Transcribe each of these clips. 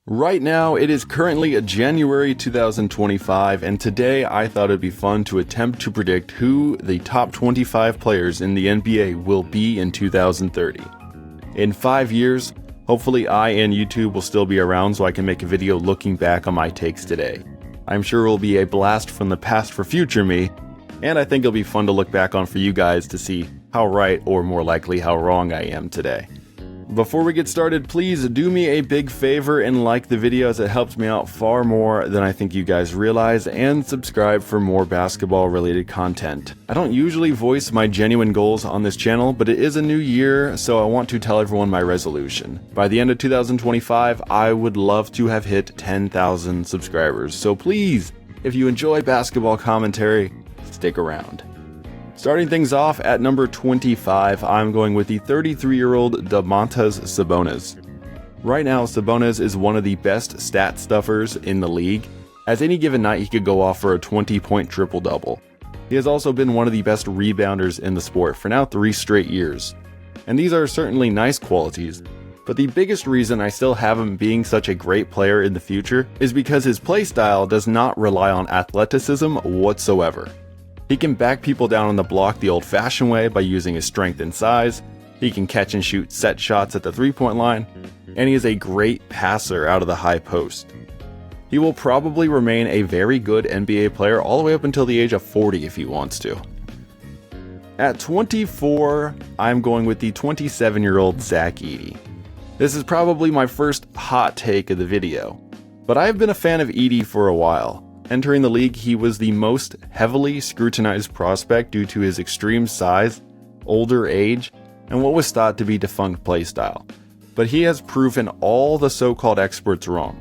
Right now, it is currently January 2025, and today I thought it'd be fun to attempt to predict who the top 25 players in the NBA will be in 2030. In 5 years, hopefully I and YouTube will still be around so I can make a video looking back on my takes today. I'm sure it will be a blast from the past for future me, and I think it'll be fun to look back on for you guys to see how right, or more likely how wrong I am today. Before we get started, please do me a big favor and like the video, as it helps me out far more than I think you guys realize, and subscribe for more basketball related content. I don't usually voice my genuine goals on this channel, but it is a new year, so I want to tell everyone my resolution. By the end of 2025, I would love to have hit 10,000 subscribers, so please, if you enjoy basketball commentary, stick around. Starting things off at number 25, I'm going with the 33-year-old Domantas Sabonis. Right now, Sabonis is one of the best stat stuffers in the league, as any given night he could go off for a 20-point triple-double. He has also been one of the best rebounders in the sport for now 3 straight years. And these are certainly nice qualities, but the biggest reason I still have him being such a great player in the future is because his playstyle does not rely on athleticism whatsoever. He can back people down on the block the old-fashioned way by using his strength and size, he can catch and shoot set shots at the three-point line, and he is a great passer out of the high post. He will probably remain a very good NBA player all the way up until the age of 40 if he wants to. At 24, I'm going with the 27-year-old Zach Edey. This is probably my first hot take of the video, but I've been a fan of Edey for a while. Entering the league, he was the most heavily scrutinized prospect due to his extreme size, older age, and what was thought to be defunct playstyle. But he has proven all the so-called experts wrong.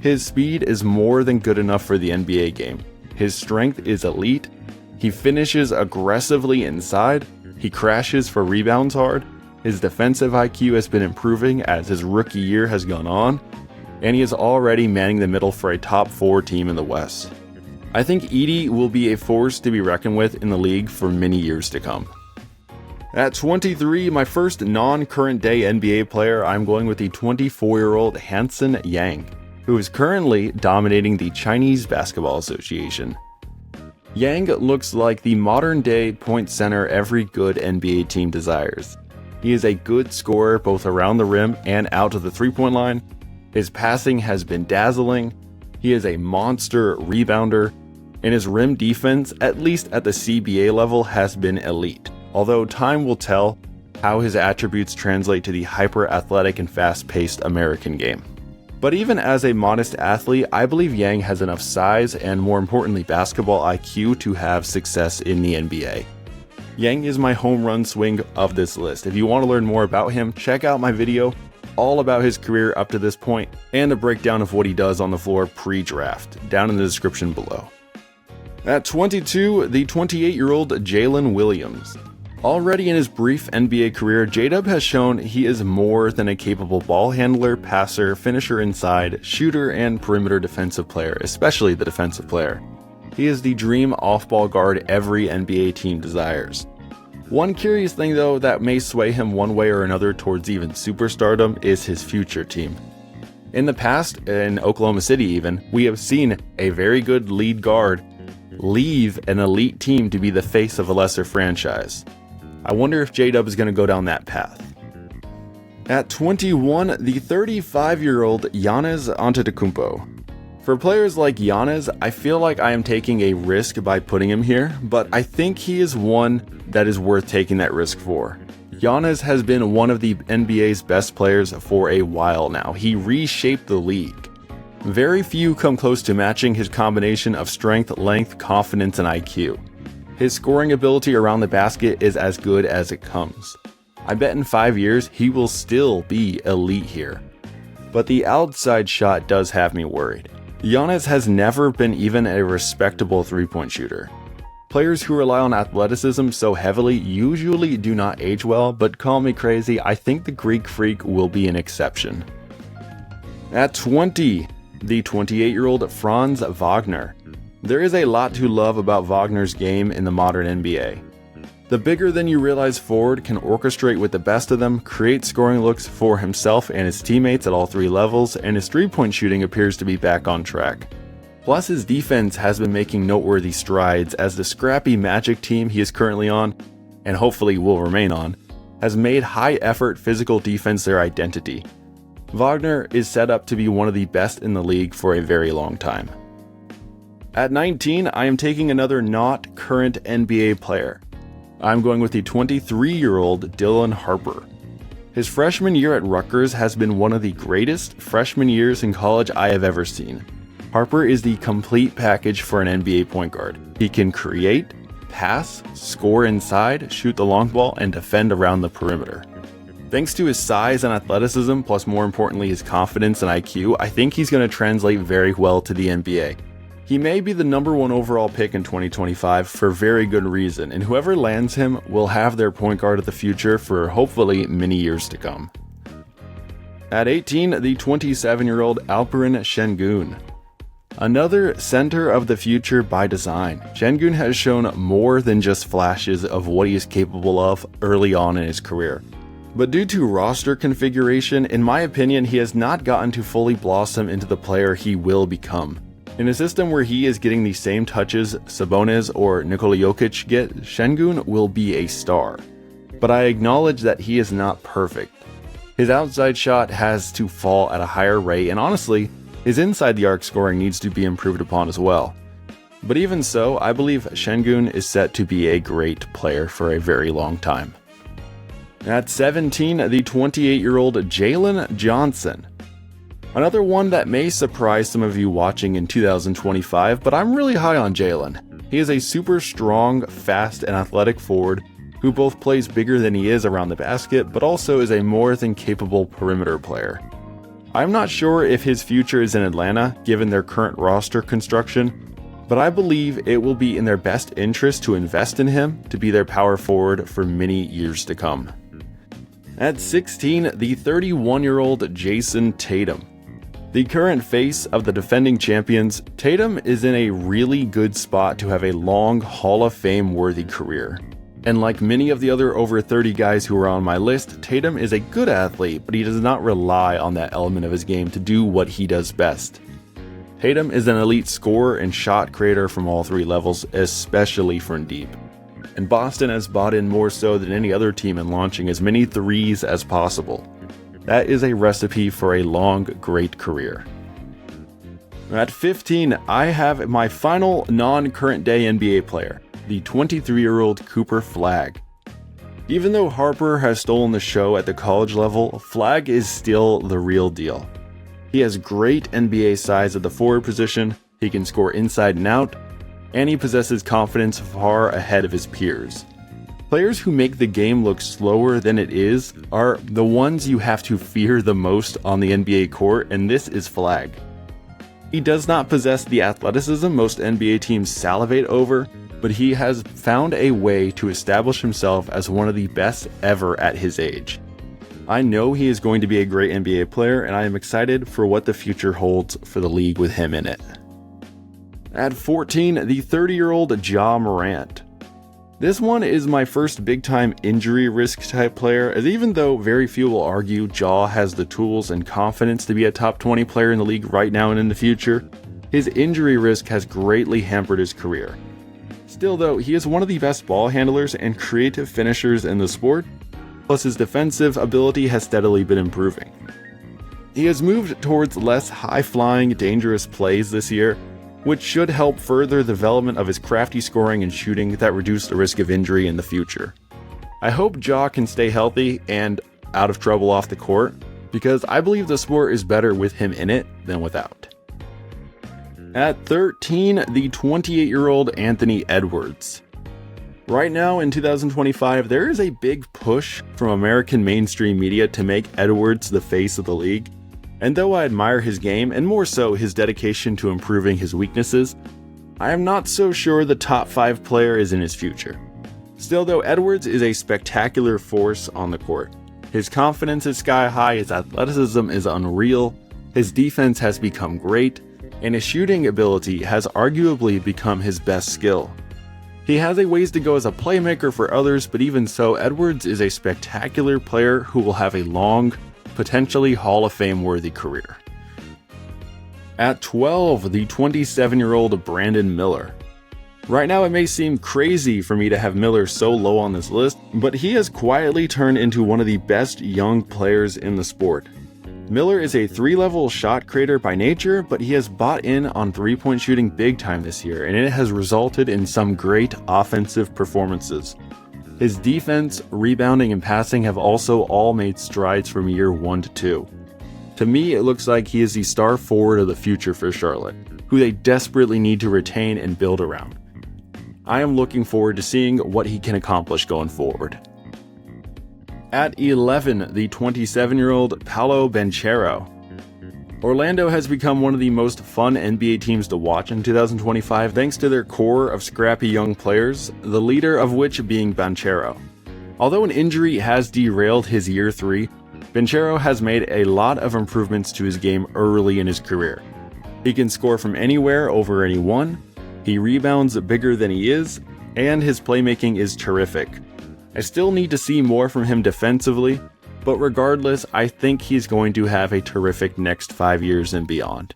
His speed is more than good enough for the NBA game. His strength is elite. He finishes aggressively inside. He crashes for rebounds hard. His defensive IQ has been improving as his rookie year has gone on, and he is already manning the middle for a top 4 team in the West. I think Edey will be a force to be reckoned with in the league for many years to come. At 23, my first non-current day NBA player, I'm going with the 24-year-old Hansen Yang, who is currently dominating the Chinese Basketball Association. Yang looks like the modern day point center every good NBA team desires. He is a good scorer both around the rim and out of the three-point line. His passing has been dazzling, he is a monster rebounder, and his rim defense, at least at the CBA level, has been elite. Although time will tell how his attributes translate to the hyper-athletic and fast-paced American game. But even as a modest athlete, I believe Yang has enough size and, more importantly, basketball IQ to have success in the NBA. Yang is my home run swing of this list. If you want to learn more about him, check out my video all about his career up to this point, and a breakdown of what he does on the floor pre-draft, down in the description below. At 22, the 28-year-old Jalen Williams. Already in his brief NBA career, J-Dub has shown he is more than a capable ball handler, passer, finisher inside, shooter, and perimeter defensive player, especially the defensive player. He is the dream off-ball guard every NBA team desires. One curious thing though that may sway him one way or another towards even superstardom is his future team. In the past, in Oklahoma City even, we have seen a very good lead guard leave an elite team to be the face of a lesser franchise. I wonder if J-Dub is going to go down that path. At 21, the 35-year-old Giannis Antetokounmpo. For players like Giannis, I feel like I am taking a risk by putting him here, but I think he is one that is worth taking that risk for. Giannis has been one of the NBA's best players for a while now. He reshaped the league. Very few come close to matching his combination of strength, length, confidence, and IQ. His scoring ability around the basket is as good as it comes. I bet in 5 years he will still be elite here. But the outside shot does have me worried. Giannis has never been even a respectable three-point shooter. Players who rely on athleticism so heavily usually do not age well, but call me crazy, I think the Greek Freak will be an exception. At 20, the 28-year-old Franz Wagner. There is a lot to love about Wagner's game in the modern NBA. The bigger than you realize forward can orchestrate with the best of them, create scoring looks for himself and his teammates at all 3 levels, and his 3-point shooting appears to be back on track. Plus, his defense has been making noteworthy strides as the scrappy Magic team he is currently on, and hopefully will remain on, has made high-effort physical defense their identity. Wagner is set up to be one of the best in the league for a very long time. At 19, I am taking another not current NBA player. I'm going with the 23-year-old Dylan Harper. His freshman year at Rutgers has been one of the greatest freshman years in college I have ever seen. Harper is the complete package for an NBA point guard. He can create, pass, score inside, shoot the long ball, and defend around the perimeter. Thanks to his size and athleticism, plus more importantly his confidence and IQ, I think he's going to translate very well to the NBA. He may be the number 1 overall pick in 2025 for very good reason, and whoever lands him will have their point guard of the future for hopefully many years to come. At 18, the 27-year-old Alperen Şengün. Another center of the future by design, Şengün has shown more than just flashes of what he is capable of early on in his career. But due to roster configuration, in my opinion, he has not gotten to fully blossom into the player he will become. In a system where he is getting the same touches Sabonis or Nikola Jokic get, Şengün will be a star. But I acknowledge that he is not perfect. His outside shot has to fall at a higher rate, and honestly, his inside the arc scoring needs to be improved upon as well. But even so, I believe Şengün is set to be a great player for a very long time. At 17, the 28-year-old Jalen Johnson. Another one that may surprise some of you watching in 2025, but I'm really high on Jalen. He is a super strong, fast, and athletic forward who both plays bigger than he is around the basket, but also is a more than capable perimeter player. I'm not sure if his future is in Atlanta, given their current roster construction, but I believe it will be in their best interest to invest in him to be their power forward for many years to come. At 16, the 31-year-old Jason Tatum. The current face of the defending champions, Tatum is in a really good spot to have a long Hall of Fame worthy career. And like many of the other over 30 guys who are on my list, Tatum is a good athlete, but he does not rely on that element of his game to do what he does best. Tatum is an elite scorer and shot creator from all 3 levels, especially from deep. And Boston has bought in more so than any other team in launching as many threes as possible. That is a recipe for a long, great career. At 15, I have my final non-current day NBA player, the 23-year-old Cooper Flagg. Even though Harper has stolen the show at the college level, Flagg is still the real deal. He has great NBA size at the forward position, he can score inside and out, and he possesses confidence far ahead of his peers. Players who make the game look slower than it is are the ones you have to fear the most on the NBA court, and this is Flagg. He does not possess the athleticism most NBA teams salivate over, but he has found a way to establish himself as one of the best ever at his age. I know he is going to be a great NBA player, and I am excited for what the future holds for the league with him in it. At 14, the 30-year-old Ja Morant. This one is my first big-time injury risk type player, as even though very few will argue Ja has the tools and confidence to be a top 20 player in the league right now and in the future, his injury risk has greatly hampered his career. Still though, he is one of the best ball handlers and creative finishers in the sport, plus his defensive ability has steadily been improving. He has moved towards less high-flying, dangerous plays this year, which should help further the development of his crafty scoring and shooting that reduce the risk of injury in the future. I hope Ja can stay healthy and out of trouble off the court, because I believe the sport is better with him in it than without. At 13, the 28-year-old Anthony Edwards. Right now in 2025, there is a big push from American mainstream media to make Edwards the face of the league. And though I admire his game, and more so his dedication to improving his weaknesses, I am not so sure the top 5 player is in his future. Still though, Edwards is a spectacular force on the court. His confidence is sky high, his athleticism is unreal, his defense has become great, and his shooting ability has arguably become his best skill. He has a ways to go as a playmaker for others, but even so, Edwards is a spectacular player who will have a long, potentially Hall of Fame worthy career. At 12, the 27-year-old Brandon Miller. Right now it may seem crazy for me to have Miller so low on this list, but he has quietly turned into one of the best young players in the sport. Miller is a 3-level shot creator by nature, but he has bought in on three-point shooting big time this year, and it has resulted in some great offensive performances. His defense, rebounding, and passing have also all made strides from year 1 to 2. To me, it looks like he is the star forward of the future for Charlotte, who they desperately need to retain and build around. I am looking forward to seeing what he can accomplish going forward. At 11, the 27-year-old Paolo Banchero. Orlando has become one of the most fun NBA teams to watch in 2025 thanks to their core of scrappy young players, the leader of which being Banchero. Although an injury has derailed his year 3, Banchero has made a lot of improvements to his game early in his career. He can score from anywhere over anyone, he rebounds bigger than he is, and his playmaking is terrific. I still need to see more from him defensively, but regardless, I think he's going to have a terrific next 5 years and beyond.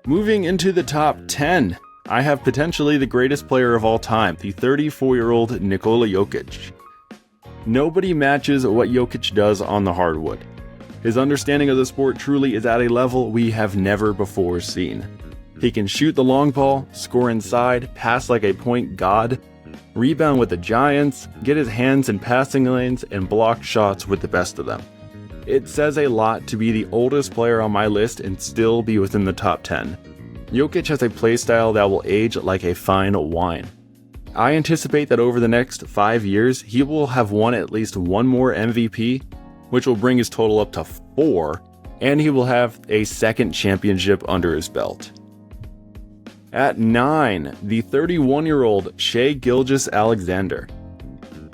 Moving into the top 10, I have potentially the greatest player of all time, the 34-year-old Nikola Jokic. Nobody matches what Jokic does on the hardwood. His understanding of the sport truly is at a level we have never before seen. He can shoot the long ball, score inside, pass like a point god, rebound with the Giants, get his hands in passing lanes, and block shots with the best of them. It says a lot to be the oldest player on my list and still be within the top 10. Jokic has a playstyle that will age like a fine wine. I anticipate that over the next 5 years, he will have won at least one more MVP, which will bring his total up to 4, and he will have a second championship under his belt. At 9, the 31-year-old Shai Gilgeous-Alexander.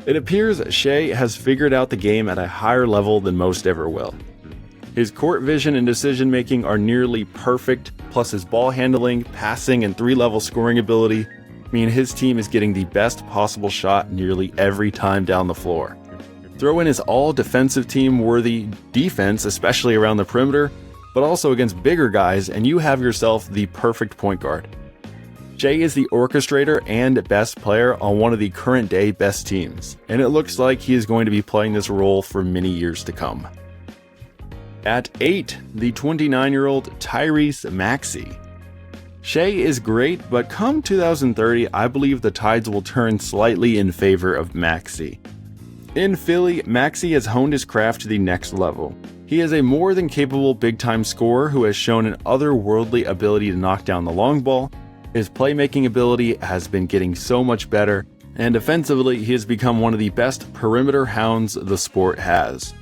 It appears Shai has figured out the game at a higher level than most ever will. His court vision and decision-making are nearly perfect, plus his ball handling, passing, and 3-level scoring ability mean his team is getting the best possible shot nearly every time down the floor. Throw in his all-defensive team-worthy defense, especially around the perimeter, but also against bigger guys, and you have yourself the perfect point guard. Shai is the orchestrator and best player on one of the current day best teams, and it looks like he is going to be playing this role for many years to come. At 8, the 29-year-old Tyrese Maxey. Shai is great, but come 2030, I believe the tides will turn slightly in favor of Maxey. In Philly, Maxey has honed his craft to the next level. He is a more than capable big-time scorer who has shown an otherworldly ability to knock down the long ball. His playmaking ability has been getting so much better, and defensively, he has become one of the best perimeter hounds the sport has.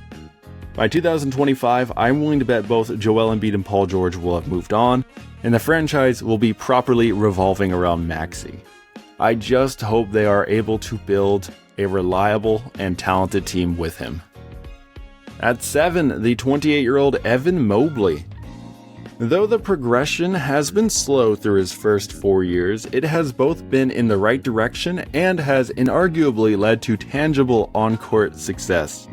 By 2025, I'm willing to bet both Joel Embiid and Paul George will have moved on, and the franchise will be properly revolving around Maxey. I just hope they are able to build a reliable and talented team with him. At 7, the 28-year-old Evan Mobley. Though the progression has been slow through his first 4 years, it has both been in the right direction and has inarguably led to tangible on-court success.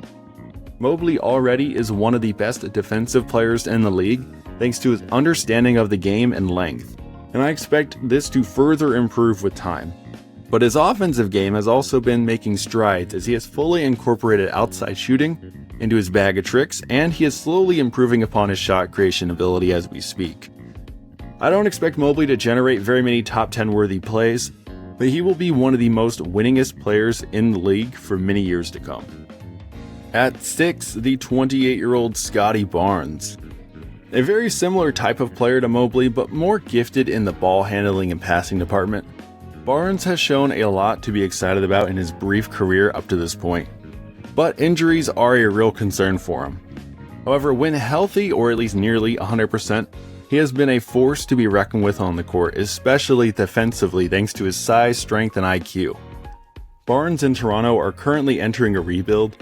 Mobley already is one of the best defensive players in the league, thanks to his understanding of the game and length, and I expect this to further improve with time. But his offensive game has also been making strides as he has fully incorporated outside shooting into his bag of tricks, and he is slowly improving upon his shot creation ability as we speak. I don't expect Mobley to generate very many top 10 worthy plays, but he will be one of the most winningest players in the league for many years to come. At 6, the 28-year-old Scotty Barnes. A very similar type of player to Mobley, but more gifted in the ball handling and passing department. Barnes has shown a lot to be excited about in his brief career up to this point, but injuries are a real concern for him. However, when healthy, or at least nearly 100%, he has been a force to be reckoned with on the court, especially defensively thanks to his size, strength, and IQ. Barnes and Toronto are currently entering a rebuild,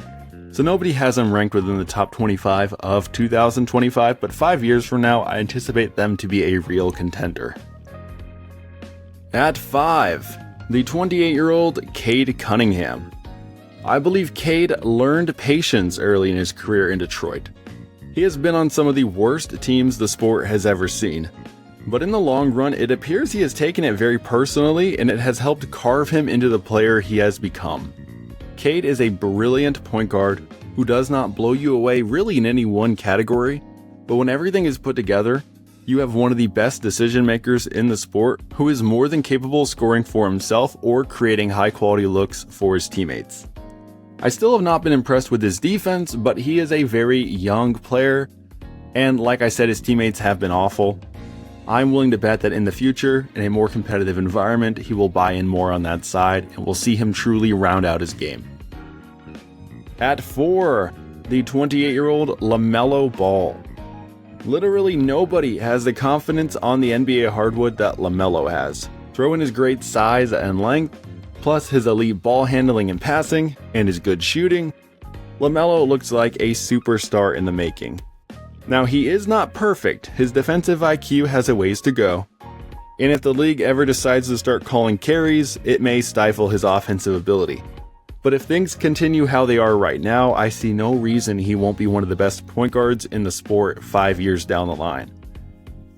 so nobody has him ranked within the top 25 of 2025, but 5 years from now, I anticipate them to be a real contender. At 5, the 28-year-old Cade Cunningham. I believe Cade learned patience early in his career in Detroit. He has been on some of the worst teams the sport has ever seen. But in the long run, it appears he has taken it very personally, and it has helped carve him into the player he has become. Cade is a brilliant point guard who does not blow you away really in any one category, but when everything is put together, you have one of the best decision makers in the sport who is more than capable of scoring for himself or creating high quality looks for his teammates. I still have not been impressed with his defense, but he is a very young player, and like I said, his teammates have been awful. I'm willing to bet that in the future, in a more competitive environment, he will buy in more on that side, and we'll see him truly round out his game. At 4, the 28-year-old LaMelo Ball. Literally nobody has the confidence on the NBA hardwood that LaMelo has. Throw in his great size and length, plus his elite ball handling and passing, and his good shooting, LaMelo looks like a superstar in the making. Now, he is not perfect. His defensive IQ has a ways to go, and if the league ever decides to start calling carries, it may stifle his offensive ability. But if things continue how they are right now, I see no reason he won't be one of the best point guards in the sport 5 years down the line.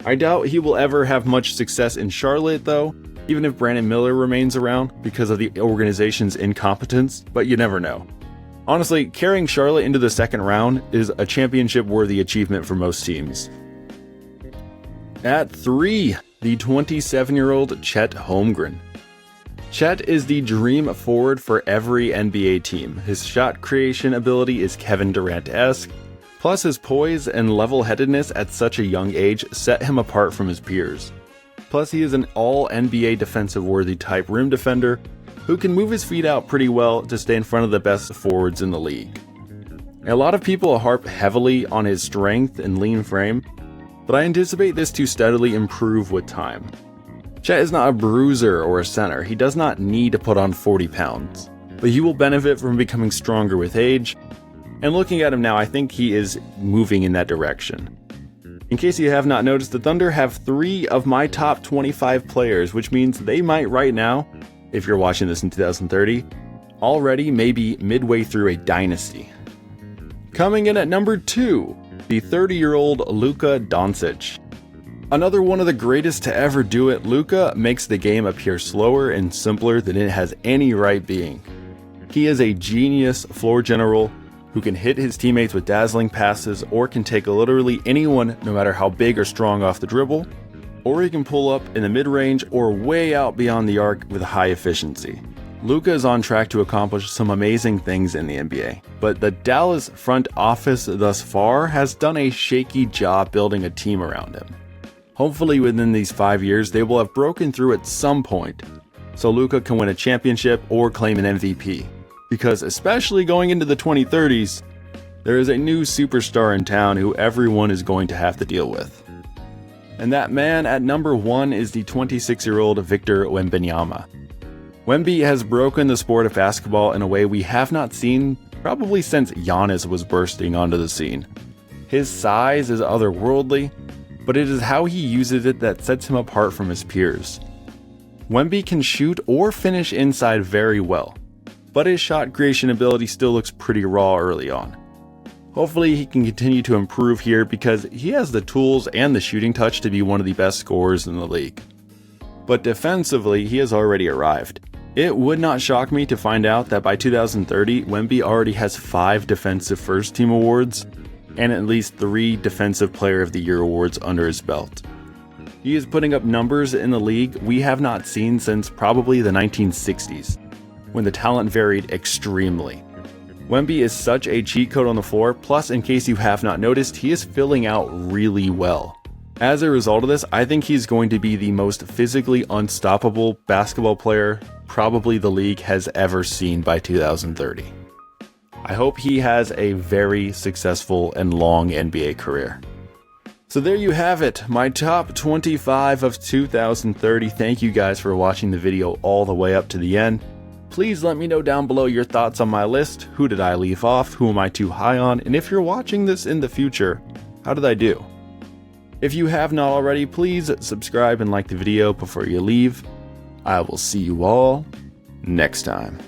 I doubt he will ever have much success in Charlotte though, even if Brandon Miller remains around because of the organization's incompetence, but you never know. Honestly, carrying Charlotte into the second round is a championship-worthy achievement for most teams. At 3, the 27-year-old Chet Holmgren. Chet is the dream forward for every NBA team. His shot creation ability is Kevin Durant-esque, plus his poise and level-headedness at such a young age set him apart from his peers. Plus he is an all-NBA defensive-worthy type rim defender who can move his feet out pretty well to stay in front of the best forwards in the league. A lot of people harp heavily on his strength and lean frame, but I anticipate this to steadily improve with time. Chet is not a bruiser or a center. He does not need to put on 40 pounds, but he will benefit from becoming stronger with age, and looking at him now, I think he is moving in that direction. In case you have not noticed, the Thunder have 3 of my top 25 players, which means they might right now, if you're watching this in 2030, already maybe midway through a dynasty. Coming in at number 2, the 30-year-old Luka Doncic. Another one of the greatest to ever do it, Luka makes the game appear slower and simpler than it has any right being. He is a genius floor general who can hit his teammates with dazzling passes or can take literally anyone no matter how big or strong off the dribble, or he can pull up in the mid-range or way out beyond the arc with high efficiency. Luka is on track to accomplish some amazing things in the NBA, but the Dallas front office thus far has done a shaky job building a team around him. Hopefully within these 5 years they will have broken through at some point, so Luka can win a championship or claim an MVP. Because especially going into the 2030s, there is a new superstar in town who everyone is going to have to deal with. And that man at number 1 is the 26-year-old Victor Wembanyama. Wemby has broken the sport of basketball in a way we have not seen probably since Giannis was bursting onto the scene. His size is otherworldly, but it is how he uses it that sets him apart from his peers. Wemby can shoot or finish inside very well, but his shot creation ability still looks pretty raw early on. Hopefully he can continue to improve here because he has the tools and the shooting touch to be one of the best scorers in the league. But defensively, he has already arrived. It would not shock me to find out that by 2030, Wemby already has 5 defensive first team awards and at least 3 defensive player of the year awards under his belt. He is putting up numbers in the league we have not seen since probably the 1960s, when the talent varied extremely. Wemby is such a cheat code on the floor, plus in case you have not noticed, he is filling out really well. As a result of this, I think he's going to be the most physically unstoppable basketball player probably the league has ever seen by 2030. I hope he has a very successful and long NBA career. So there you have it, my top 25 of 2030. Thank you guys for watching the video all the way up to the end. Please let me know down below your thoughts on my list. Who did I leave off? Who am I too high on? And if you're watching this in the future, how did I do? If you have not already, please subscribe and like the video before you leave. I will see you all next time.